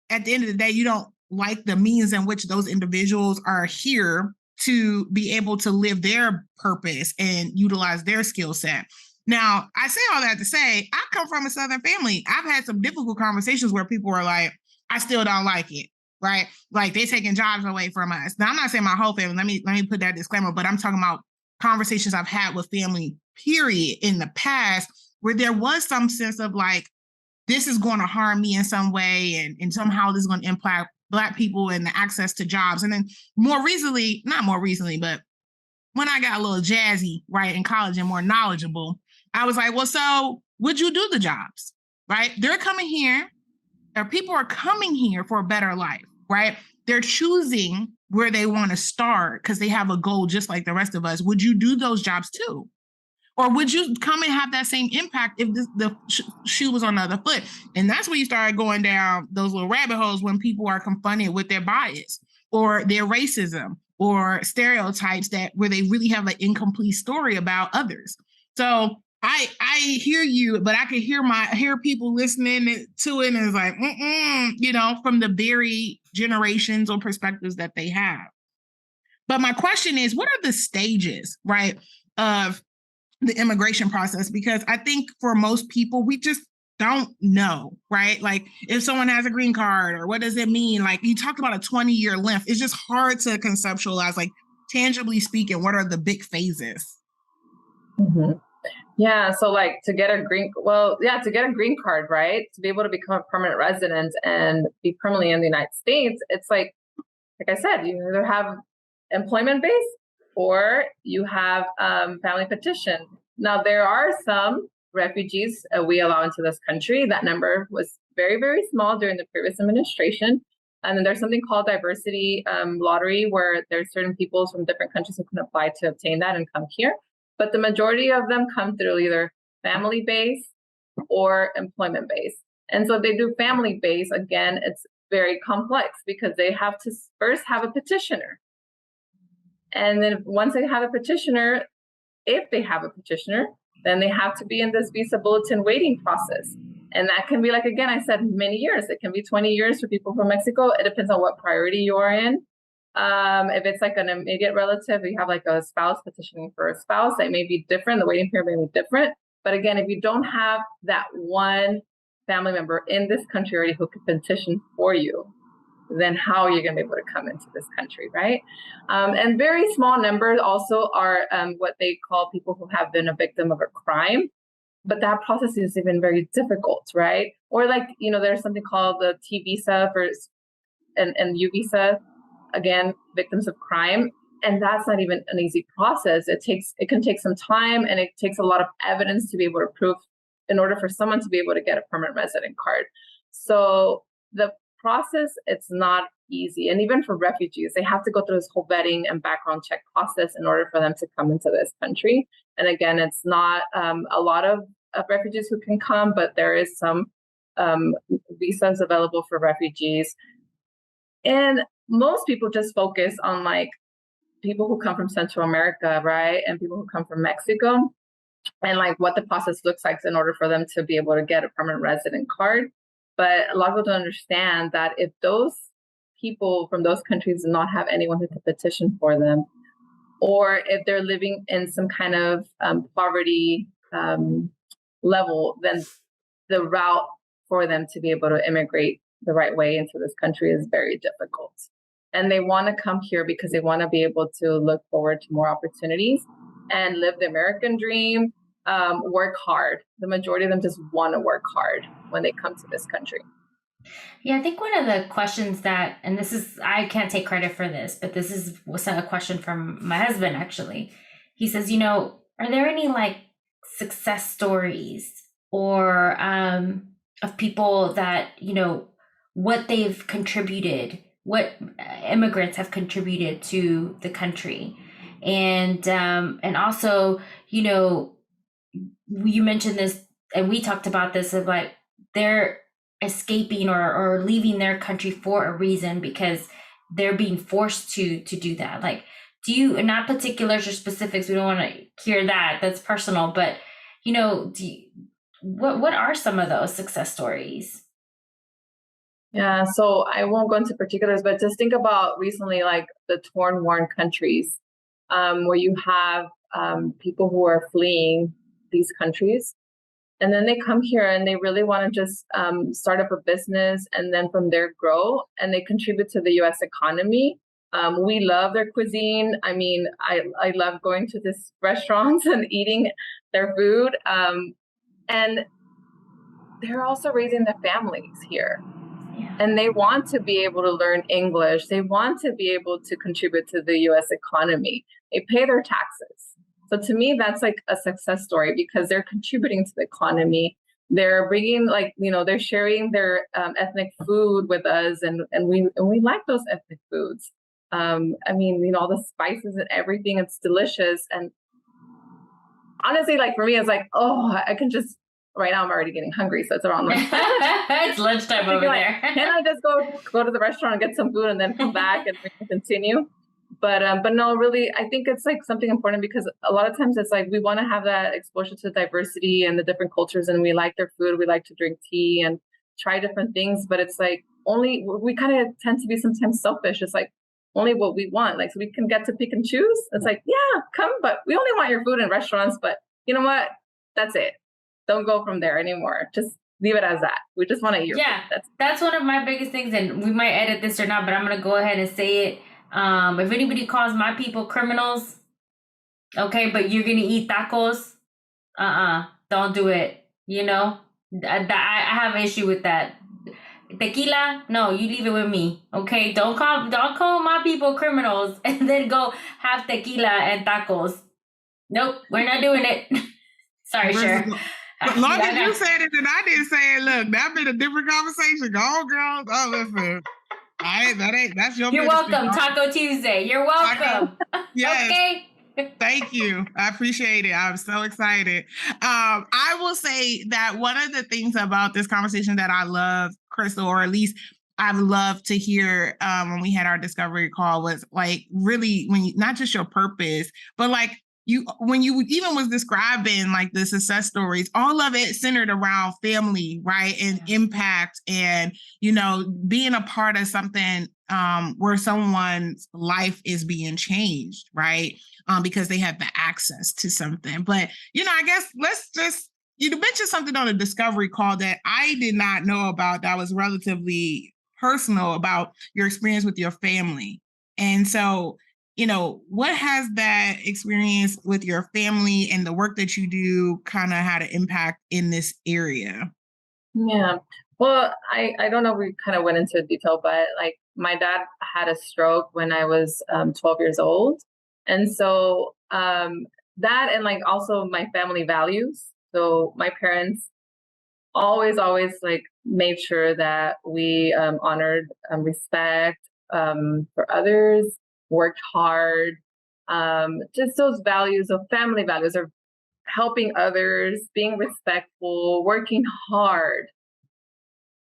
at the end of the day, you don't like the means in which those individuals are here to be able to live their purpose and utilize their skill set. Now, I say all that to say, I come from a Southern family. I've had some difficult conversations where people are like, I still don't like it, right? Like they're taking jobs away from us. Now, I'm not saying my whole family. Let me put that disclaimer, but I'm talking about conversations I've had with family, period, in the past, where there was some sense of like, this is going to harm me in some way, and somehow this is going to impact Black people and the access to jobs. And then not more recently, but when I got a little jazzy, right, in college and more knowledgeable, I was like, well, so would you do the jobs, right? They're coming here, or people are coming here for a better life, right? They're choosing where they want to start because they have a goal just like the rest of us. Would you do those jobs too? Or would you come and have that same impact if the shoe was on the other foot? And that's where you start going down those little rabbit holes when people are confronted with their bias or their racism or stereotypes where they really have an incomplete story about others. So I hear you, but I can hear people listening to it and it's like, from the very generations or perspectives that they have. But my question is, what are the stages, right, of the immigration process? Because I think for most people, we just don't know, right? Like if someone has a green card or what does it mean? Like you talked about a 20-year length. It's just hard to conceptualize, like tangibly speaking, what are the big phases? Mm-hmm. Yeah. So like to get a green card, right? To be able to become a permanent resident and be permanently in the United States, it's like I said, you either have employment based or you have family petition. Now, there are some refugees we allow into this country. That number was very, very small during the previous administration. And then there's something called diversity lottery, where there's certain people from different countries who can apply to obtain that and come here. But the majority of them come through either family-based or employment-based. And so they do family-based. Again, it's very complex because they have to first have a petitioner. And then once they have a petitioner, if they have a petitioner, then they have to be in this visa bulletin waiting process. And that can be, like, again, I said, many years. It can be 20 years for people from Mexico. It depends on what priority you are in. If it's like an immediate relative, you have like a spouse petitioning for a spouse, that may be different. The waiting period may be different. But again, if you don't have that one family member in this country already who could petition for you, then how are you going to be able to come into this country, right? And very small numbers also are what they call people who have been a victim of a crime. But that process is even very difficult, right? Or like, there's something called the T visa and U visa, again, victims of crime. And that's not even an easy process. It can take some time, and it takes a lot of evidence to be able to prove in order for someone to be able to get a permanent resident card. So the process, it's not easy. And even for refugees, they have to go through this whole vetting and background check process in order for them to come into this country. And again, it's not a lot of refugees who can come, but there is some visas available for refugees. And most people just focus on like people who come from Central America, right? And people who come from Mexico, and like what the process looks like in order for them to be able to get a permanent resident card. But a lot of people don't understand that if those people from those countries do not have anyone who can petition for them, or if they're living in some kind of poverty level, then the route for them to be able to immigrate the right way into this country is very difficult. And they want to come here because they want to be able to look forward to more opportunities and live the American dream, work hard. The majority of them just want to work hard when they come to this country. Yeah, I think one of the questions that, and this is, I can't take credit for this, but this was a question from my husband, actually. He says, are there any like success stories or of people that, what they've contributed, what immigrants have contributed to the country? And also, you mentioned this, and we talked about this, of like they're escaping or leaving their country for a reason because they're being forced to do that. Like, do you, not particulars or specifics, we don't want to hear that, that's personal, but what are some of those success stories? Yeah, so I won't go into particulars, but just think about recently, like the war countries, where you have people who are fleeing these countries, and then they come here and they really want to just start up a business and then from there grow, and they contribute to the U.S. economy. We love their cuisine. I mean, I love going to these restaurants and eating their food. And they're also raising their families here. Yeah. And they want to be able to learn English. They want to be able to contribute to the U.S. economy. They pay their taxes. So to me, that's like a success story because they're contributing to the economy. They're bringing, they're sharing their ethnic food with us, and we like those ethnic foods. All the spices and everything, it's delicious. And honestly, like for me, it's like, oh, I can just, right now I'm already getting hungry. So it's around lunchtime. It's lunchtime over like, there. Can I just go to the restaurant and get some food and then come back and we can continue? But no, really, I think it's like something important because a lot of times it's like we want to have that exposure to diversity and the different cultures, and we like their food, we like to drink tea and try different things, but it's like only we kind of tend to be sometimes selfish. It's like only what we want, like so we can get to pick and choose. It's like, yeah, come, but we only want your food in restaurants, but you know what? That's it. Don't go from there anymore. Just leave it as that. We just want to eat your food. That's one of my biggest things, and we might edit this or not, but I'm gonna go ahead and say it. If anybody calls my people criminals, okay, but you're gonna eat tacos, don't do it. You know, I have an issue with that. Tequila, no, you leave it with me, okay? Don't call my people criminals and then go have tequila and tacos. Nope, we're not doing it. Sorry, Cher. As long as you said it and I didn't say it, look, that been a different conversation. Go on, girl. Oh, listen. That's your You're welcome. Taco Tuesday. You're welcome. Yes. Okay. Thank you. I appreciate it. I'm so excited. I will say that one of the things about this conversation that I love, Crystal, or at least I've loved to hear when we had our discovery call was like really when you, not just your purpose, but like when you even was describing like the success stories, all of it centered around family, right? And impact and, being a part of something where someone's life is being changed, right? Because they have the access to something. But, I guess let's just, you mentioned something on a discovery call that I did not know about that was relatively personal about your experience with your family. And so, what has that experience with your family and the work that you do kind of had an impact in this area? Yeah. Well, I don't know if we kind of went into detail, but like my dad had a stroke when I was 12 years old. And so that and like also my family values. So my parents always like made sure that we honored respect for others, worked hard, just those values of family values of helping others, being respectful, working hard.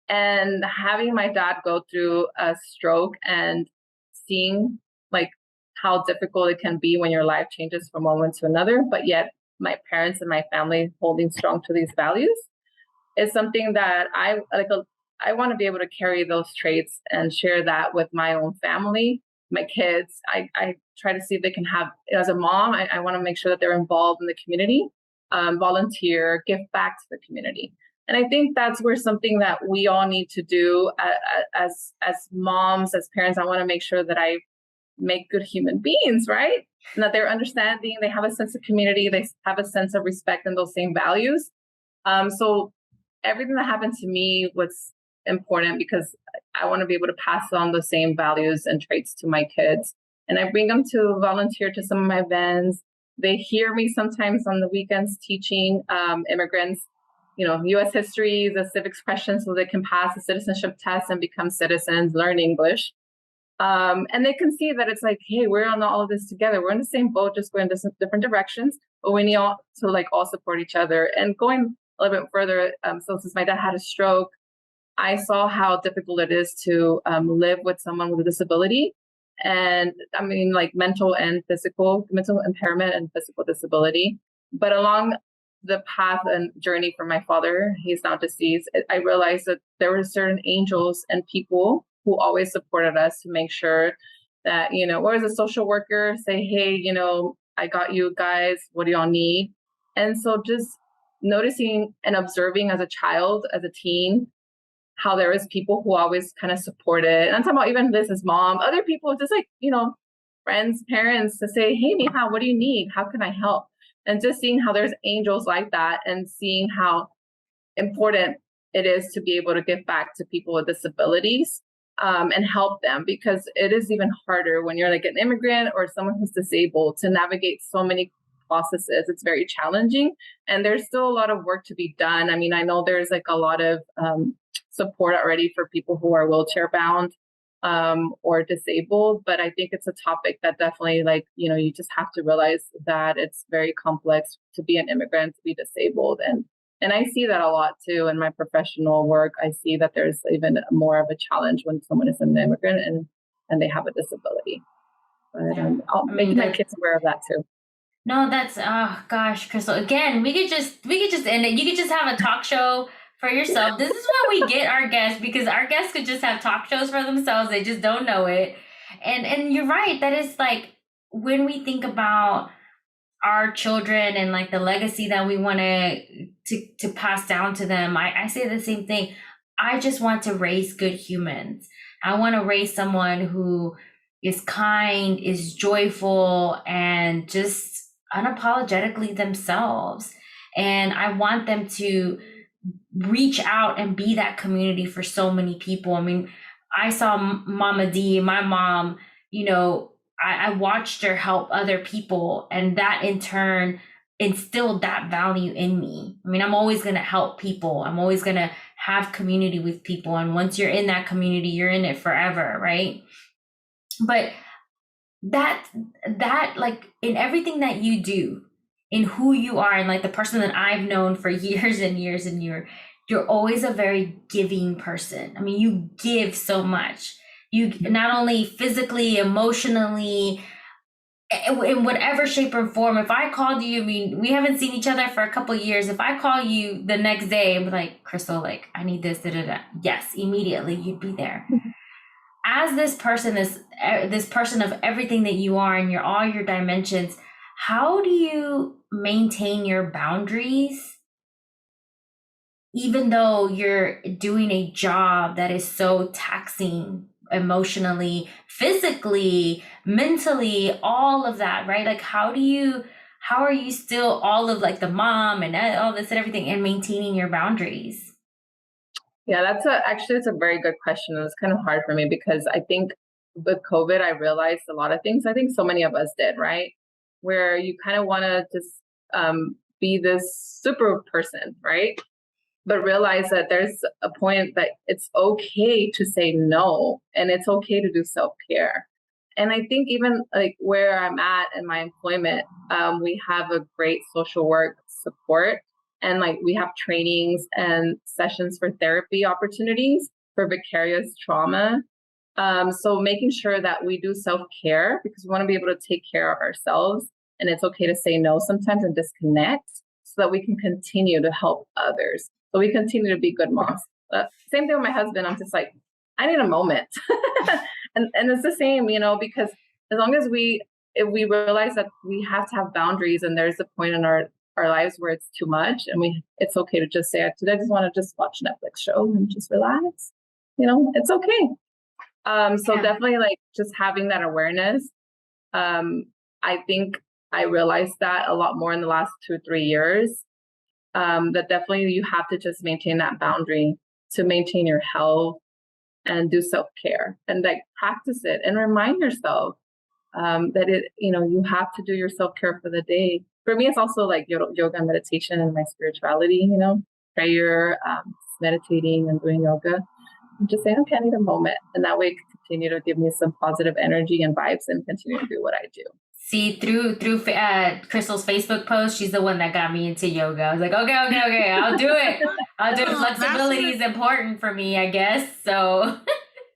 And having my dad go through a stroke and seeing like how difficult it can be when your life changes from one moment to another, but yet my parents and my family holding strong to these values is something that I want to be able to carry those traits and share that with my own family, my kids. I try to see if they can have, as a mom, I want to make sure that they're involved in the community, volunteer, give back to the community. And I think that's where something that we all need to do as moms, as parents. I want to make sure that I make good human beings, right? And that they're understanding, they have a sense of community, they have a sense of respect and those same values. So everything that happened to me was important because I want to be able to pass on the same values and traits to my kids. And I bring them to volunteer to some of my events. They hear me sometimes on the weekends teaching immigrants, U.S. history, the civics questions, so they can pass the citizenship test and become citizens, learn English. And they can see that it's like, hey, we're on all of this together. We're in the same boat, just going different directions, but we need all to like all support each other. And going a little bit further, so since my dad had a stroke, I saw how difficult it is to live with someone with a disability. And I mean, like mental impairment and physical disability. But along the path and journey for my father, he's now deceased, I realized that there were certain angels and people who always supported us to make sure that, or as a social worker, say, hey, I got you guys, what do y'all need? And so just noticing and observing as a child, as a teen, how there is people who always kind of support it. And I'm talking about even this as mom, other people just like, friends, parents to say, hey, Mija, what do you need? How can I help? And just seeing how there's angels like that and seeing how important it is to be able to give back to people with disabilities and help them, because it is even harder when you're like an immigrant or someone who's disabled to navigate so many processes. It's very challenging and there's still a lot of work to be done. I mean, I know there's like a lot of support already for people who are wheelchair bound. or disabled. But I think it's a topic that definitely, like, you just have to realize that it's very complex to be an immigrant, to be disabled. And I see that a lot too in my professional work. I see that there's even more of a challenge when someone is an immigrant and they have a disability. But I'll make my kids aware of that too. No, that's oh gosh, Crystal. Again, we could just end it. You could just have a talk show for yourself. This is why we get our guests, because our guests could just have talk shows for themselves. They just don't know it. And you're right. That is like when we think about our children and like the legacy that we want to pass down to them. I say the same thing. I just want to raise good humans. I want to raise someone who is kind, is joyful, and just unapologetically themselves. And I want them to reach out and be that community for so many people. I mean, I saw Mama D, my mom, I watched her help other people, and that in turn instilled that value in me. I mean, I'm always going to help people. I'm always going to have community with people. And once you're in that community, you're in it forever, right? But that like in everything that you do, in who you are, and like the person that I've known for years and years and years, you're always a very giving person. I mean, you give so much. You not only physically, emotionally, in whatever shape or form. If I called you, I mean, we haven't seen each other for a couple of years. If I call you the next day and be like, Crystal, like, I need this, yes, immediately you'd be there. As this person, this person of everything that you are and all your dimensions, how do you maintain your boundaries, even though you're doing a job that is so taxing emotionally, physically, mentally, all of that, right? Like, how are you still all of like the mom and all this and everything and maintaining your boundaries? Yeah, it's a very good question. It was kind of hard for me because I think with COVID, I realized a lot of things. I think so many of us did, right? Where you kind of want to just be this super person, right? But realize that there's a point that it's okay to say no, and it's okay to do self-care. And I think even like where I'm at in my employment, we have a great social work support. And like we have trainings and sessions for therapy opportunities for vicarious trauma. So making sure that we do self-care, because we want to be able to take care of ourselves. And it's okay to say no sometimes and disconnect so that we can continue to help others. So we continue to be good moms. Same thing with my husband. I'm just like, I need a moment. and it's the same, because as long as if we realize that we have to have boundaries, and there's a point in our lives where it's too much, and it's okay to just say, today I just want to just watch a Netflix show and just relax. It's okay. So definitely like just having that awareness. I think I realized that a lot more in the last 2-3 years. That definitely you have to just maintain that boundary to maintain your health and do self-care and like practice it and remind yourself that you have to do your self-care for the day. For me, it's also like yoga and meditation and my spirituality, prayer, meditating and doing yoga. I'm just saying, okay, I need a moment. And that way it can continue to give me some positive energy and vibes and continue to do what I do. See, through Crystal's Facebook post, she's the one that got me into yoga. I was like, okay, I'll do it. I'll do it. Flexibility is important for me, I guess. So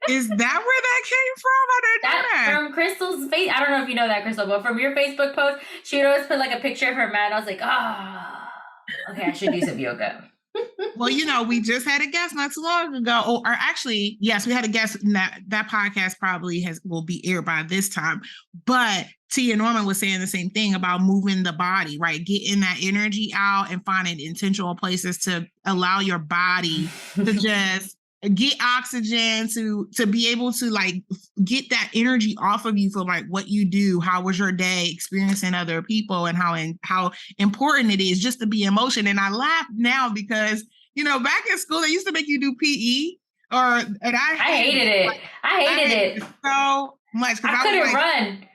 is that where that came from? I didn't know that. From Crystal's face. I don't know if you know that, Crystal, but from your Facebook post, she would always put like a picture of her mat. I was like, okay, I should do some yoga. Well, we just had a guest not too long ago, or actually, yes, we had a guest. That podcast probably will be aired by this time. But Tia Norman was saying the same thing about moving the body, right? Getting that energy out and finding intentional places to allow your body to just get oxygen, to be able to like get that energy off of you for like what you do. How was your day experiencing other people, and how important it is just to be in motion. And I laugh now because back in school they used to make you do PE, and I hated it. I hated it so much. I couldn't run.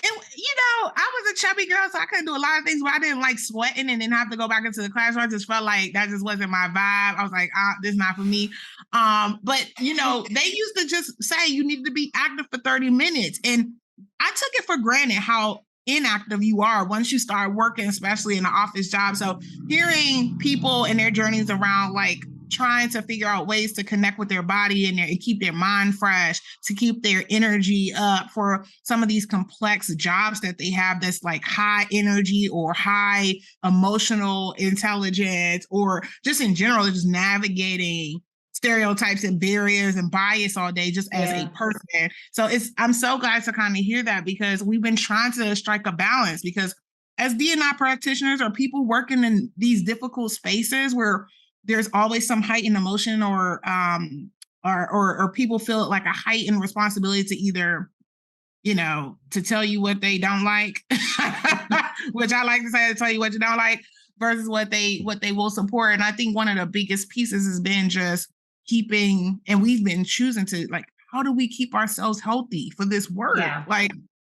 I was a chubby girl, so I couldn't do a lot of things, but I didn't like sweating and then have to go back into the classroom. I just felt like that just wasn't my vibe. I was like, this is not for me. But they used to just say you needed to be active for 30 minutes. And I took it for granted how inactive you are once you start working, especially in an office job. So hearing people and their journeys around like trying to figure out ways to connect with their body and keep their mind fresh, to keep their energy up for some of these complex jobs that they have that's like high energy or high emotional intelligence, or just in general, just navigating stereotypes and barriers and bias all day just as a person. So I'm so glad to kind of hear that, because we've been trying to strike a balance, because as D&I practitioners or people working in these difficult spaces where there's always some heightened emotion or people feel like a heightened responsibility to either, to tell you what they don't like, which I like to say, to tell you what you don't like versus what they will support. And I think one of the biggest pieces has been just keeping, and we've been choosing to like, how do we keep ourselves healthy for this work? Yeah. Like,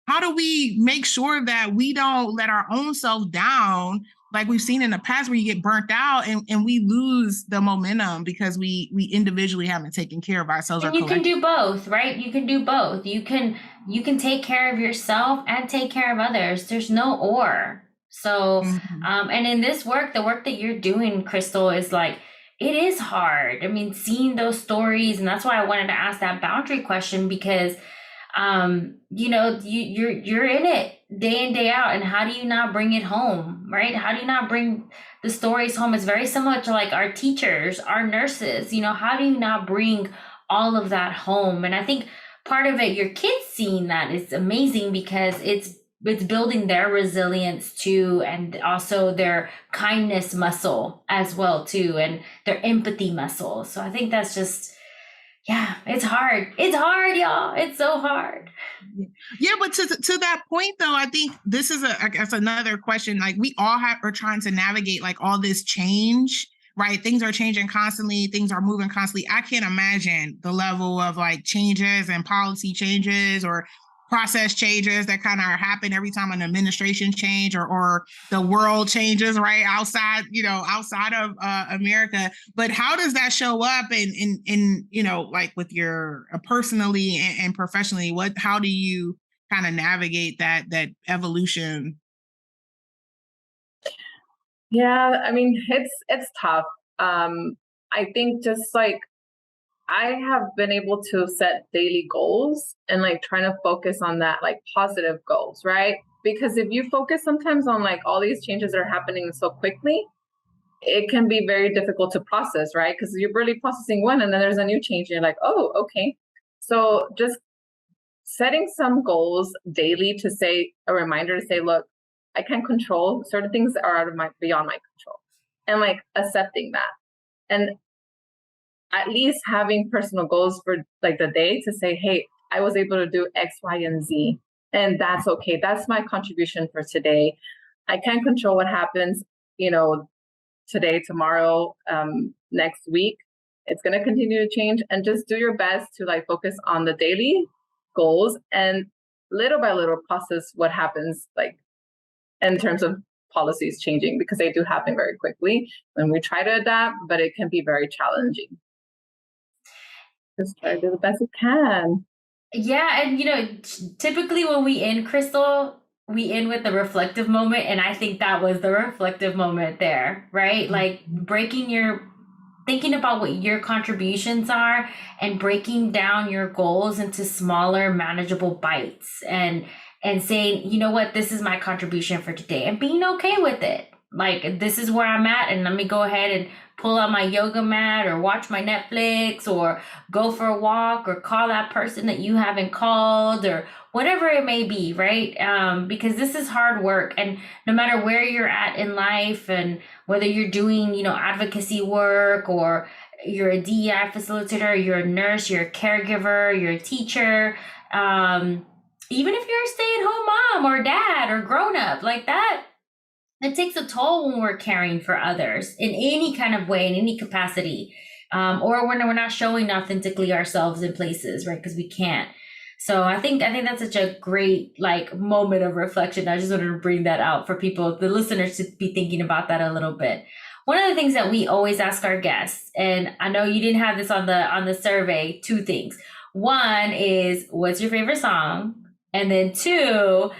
how do we make sure that we don't let our own self down, like we've seen in the past, where you get burnt out and we lose the momentum because we individually haven't taken care of ourselves. And you can do both, right? You can do both. You can take care of yourself and take care of others. There's no or. So, and in this work, the work that you're doing, Crystal, is like, it is hard. I mean, seeing those stories, and that's why I wanted to ask that boundary question, because you're in it day in, day out, and how do you not bring it home, right? How do you not bring the stories home? It's very similar to like our teachers, our nurses, how do you not bring all of that home? And I think part of it, your kids seeing that is amazing, because it's building their resilience too, and also their kindness muscle as well too, and their empathy muscle. So I think that's just, it's hard. It's hard, y'all. It's so hard. Yeah, but to that point though, I think this is I guess another question. Like, we all are trying to navigate like all this change, right? Things are changing constantly. Things are moving constantly. I can't imagine the level of like changes and policy changes or process changes that kind of happen every time an administration change or the world changes, right? Outside of America. But how does that show up in like with your personally and professionally? How do you kind of navigate that evolution? Yeah, I mean, it's tough. I think just like I have been able to set daily goals and like trying to focus on that, like positive goals, right? Because if you focus sometimes on like all these changes that are happening so quickly, it can be very difficult to process, right? Because you're really processing one and then there's a new change and you're like, oh, okay. So just setting some goals daily to say, a reminder to say, look, I can't control certain things that are beyond my control, and like accepting that. And at least having personal goals for like the day to say, hey, I was able to do X, Y, and Z. And that's okay. That's my contribution for today. I can't control what happens, today, tomorrow, next week. It's going to continue to change, and just do your best to like focus on the daily goals and little by little process what happens like in terms of policies changing, because they do happen very quickly when we try to adapt, but it can be very challenging. Just try to do the best you can. Yeah, and typically when we end, Crystal, we end with the reflective moment, and I think that was the reflective moment there, right? Like thinking about what your contributions are and breaking down your goals into smaller, manageable bites, and saying, you know what, this is my contribution for today, and being okay with it. Like, this is where I'm at, and let me go ahead and pull out my yoga mat or watch my Netflix or go for a walk or call that person that you haven't called or whatever it may be, right? Because this is hard work, and no matter where you're at in life, and whether you're doing, advocacy work, or you're a DEI facilitator, you're a nurse, you're a caregiver, you're a teacher, even if you're a stay-at-home mom or dad or grown-up, like that, it takes a toll when we're caring for others in any kind of way, in any capacity, or when we're not showing authentically ourselves in places, right? Because we can't. So I think that's such a great like moment of reflection. I just wanted to bring that out for people, the listeners, to be thinking about that a little bit. One of the things that we always ask our guests, and I know you didn't have this on the survey, two things. One is, what's your favorite song? And then two,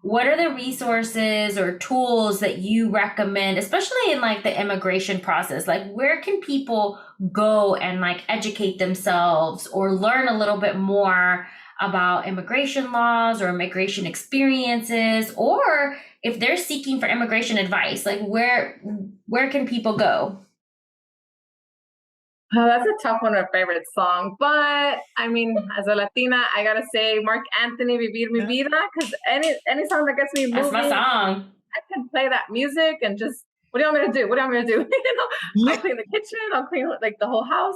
what are the resources or tools that you recommend, especially in like the immigration process? Like, where can people go and like educate themselves or learn a little bit more about immigration laws or immigration experiences, or if they're seeking for immigration advice, like where can people go? Oh, that's a tough one, a favorite song. But I mean, as a Latina, I gotta say Mark Anthony, Vivir Mi Vida, because any song that gets me moving, that's my song. I can play that music and just, what do you want me to do? What do you want me to do? I'll clean the kitchen, I'll clean like the whole house.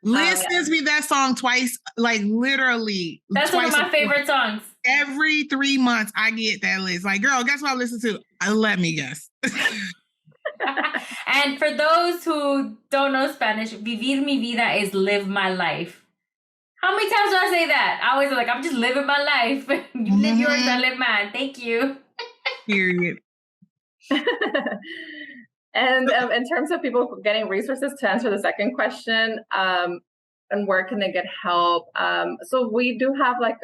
Liz sends me that song twice, like literally. That's one of my favorite songs. Every 3 months, I get that list. Like, girl, guess what I listen to? Let me guess. And for those who don't know Spanish, Vivir Mi Vida is live my life. How many times do I say that? I always like, I'm just living my life. You live yours, I live mine. Thank you. Period. And in terms of people getting resources, to answer the second question, and where can they get help? So we do have like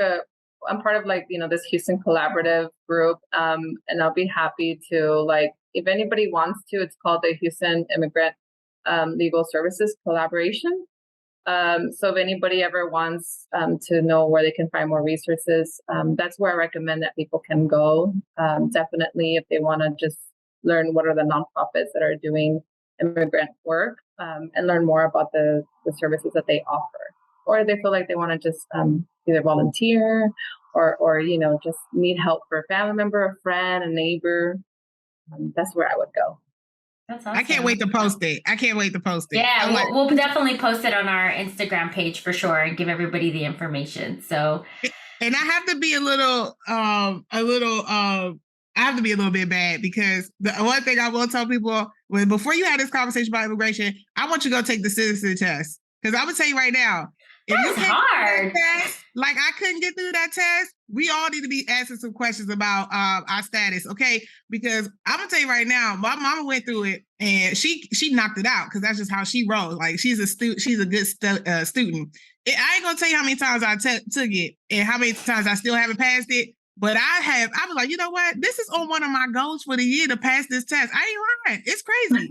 I'm part of like, this Houston collaborative group, and I'll be happy to, like, if anybody wants to, it's called the Houston Immigrant Legal Services Collaboration. So if anybody ever wants to know where they can find more resources, that's where I recommend that people can go. Definitely, if they want to just learn what are the nonprofits that are doing immigrant work, and learn more about the services that they offer. Or if they feel like they want to just either volunteer or just need help for a family member, a friend, a neighbor, that's where I would go. That's awesome. I can't wait to post it. Yeah, we'll definitely post it on our Instagram page for sure and give everybody the information. So, and I have to be a little bit bad, because the one thing I will tell people, before you have this conversation about immigration, I want you to go take the citizen test. Because I'm gonna tell you right now, if that's you can't hard. Like I couldn't get through that test, we all need to be asking some questions about our status, okay? Because I'm gonna tell you right now, my mama went through it and she knocked it out, because that's just how she rolls. Like she's a good student. I ain't gonna tell you how many times I took it and how many times I still haven't passed it. But I was like, you know what? This is on one of my goals for the year, to pass this test. I ain't lying. It's crazy.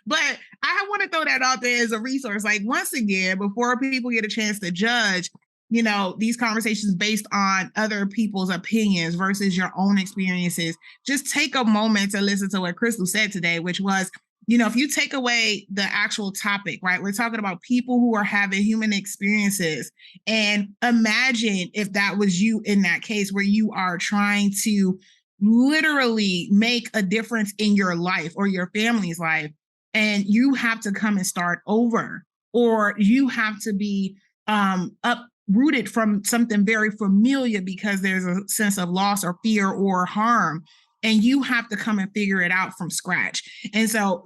But I want to throw that out there as a resource. Like, once again, before people get a chance to judge, these conversations based on other people's opinions versus your own experiences, just take a moment to listen to what Crystal said today, which was, if you take away the actual topic, right? We're talking about people who are having human experiences. And imagine if that was you in that case, where you are trying to literally make a difference in your life or your family's life, and you have to come and start over, or you have to be uprooted from something very familiar because there's a sense of loss or fear or harm, and you have to come and figure it out from scratch. And so,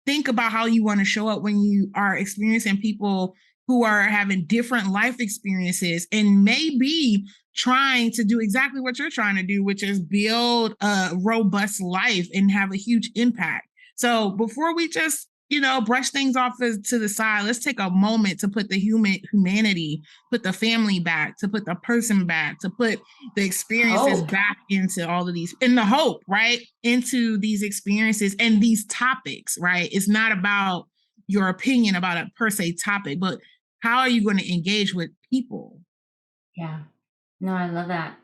think about how you want to show up when you are experiencing people who are having different life experiences and maybe trying to do exactly what you're trying to do, which is build a robust life and have a huge impact. So before we just, brush things off to the side, let's take a moment to put the humanity, put the family back, to put the person back, to put the experiences back into all of these, in the hope, right? Into these experiences and these topics, right? It's not about your opinion about a per se topic, but how are you going to engage with people? Yeah. No, I love that.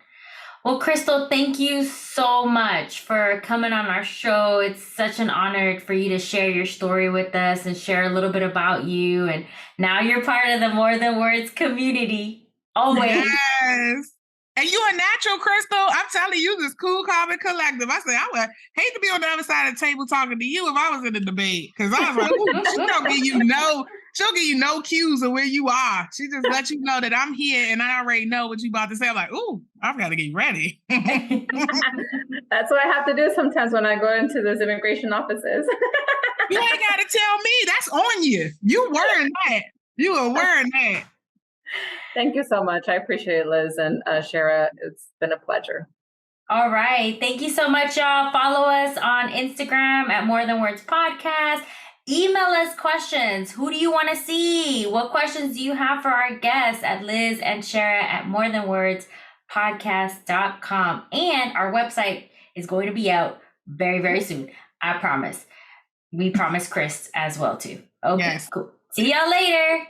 Well, Crystal, thank you so much for coming on our show. It's such an honor for you to share your story with us and share a little bit about you. And now you're part of the More Than Words community. Always. Yes. And you a natural, Crystal. I'm telling you, this cool, calm, and collective. I said, I would hate to be on the other side of the table talking to you if I was in the debate. Because I was like, ooh, she'll give you no cues of where you are. She just let you know that I'm here and I already know what you about to say. I'm like, ooh, I've got to get ready. That's what I have to do sometimes when I go into those immigration offices. You ain't got to tell me. That's on you. You wearing that. You are wearing that. Thank you so much. I appreciate it, Liz and Shara. It's been a pleasure. All right. Thank you so much, y'all. Follow us on Instagram at More Than Words Podcast. Email us questions. Who do you want to see? What questions do you have for our guests at Liz and Shara at morethanwordspodcast.com. And our website is going to be out very, very soon. I promise. We promise Chris as well, too. Okay, yes. Cool. See y'all later.